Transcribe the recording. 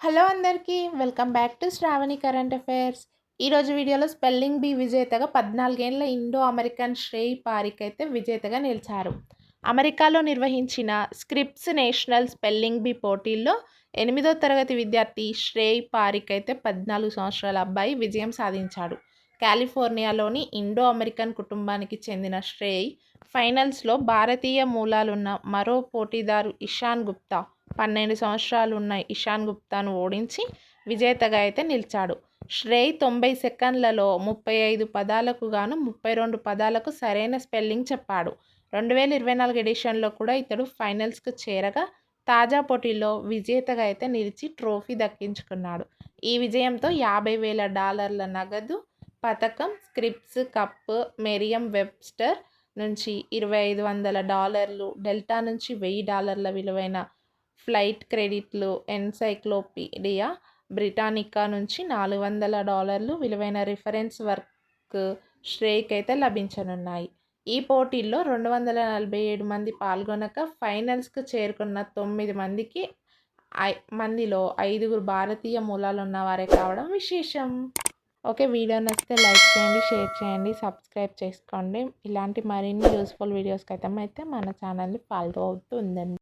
Hello అందరికీ welcome back to Shravani current affairs. ఈరోజు వీడియోలో స్పెల్లింగ్ బీ విజేతగా 14 ఏళ్ల ఇండో అమెరికన్ శ్రేయ్ పారిక్ అయితే విజేతగా నిలిచారు. అమెరికాలో నిర్వహించిన స్క్రిప్స్ నేషనల్ స్పెల్లింగ్ బీ పోటీల్లో 8వ తరగతి విద్యార్థి శ్రేయ్ పారిక్ అయితే 14 సంవత్సరాల అబ్బాయి విజయం సాధించాడు. కాలిఫోర్నియాలోని ఇండో అమెరికన్ కుటుంబానికి చెందిన శ్రేయ్ ఫైనల్స్లో భారతీయ మూలాలున్న మరో పోటీదారు ఇషాన్ గుప్తా 12 సంవత్సరాలున్న ఇషాన్ గుప్తాను ఓడించి విజేతగా అయితే నిలిచాడు. శ్రేయ్ 90 సెకన్లలో 35 పదాలకు గాను 32 పదాలకు సరైన స్పెల్లింగ్ చెప్పాడు. 2024 ఎడిషన్లో కూడా ఇతడు ఫైనల్స్కు చేరగా తాజా పోటీల్లో విజేతగా అయితే నిలిచి ట్రోఫీ దక్కించుకున్నాడు. ఈ విజయంతో $50,000 నగదు పథకం, స్క్రిప్స్ కప్, మెరియం వెబ్స్టర్ నుంచి $2,500, డెల్టా నుంచి $1,000 విలువైన ఫ్లైట్ క్రెడిట్లు, ఎన్సైక్లోపీడియా బ్రిటానికా నుంచి $400 విలువైన రిఫరెన్స్ వర్క్ శ్రేయ్కి అయితే లభించనున్నాయి. ఈ పోటీల్లో 247 మంది పాల్గొనక ఫైనల్స్కు చేరుకున్న 9 మందిలో 5 భారతీయ మూలాలు ఉన్నవారే కావడం విశేషం. ఓకే, వీడియో నచ్చితే లైక్ చేయండి, షేర్ చేయండి, సబ్స్క్రైబ్ చేసుకోండి. ఇలాంటి మరిన్ని యూస్ఫుల్ వీడియోస్కి అయితే మన ఛానల్ని ఫాలో అవుతూ ఉండండి.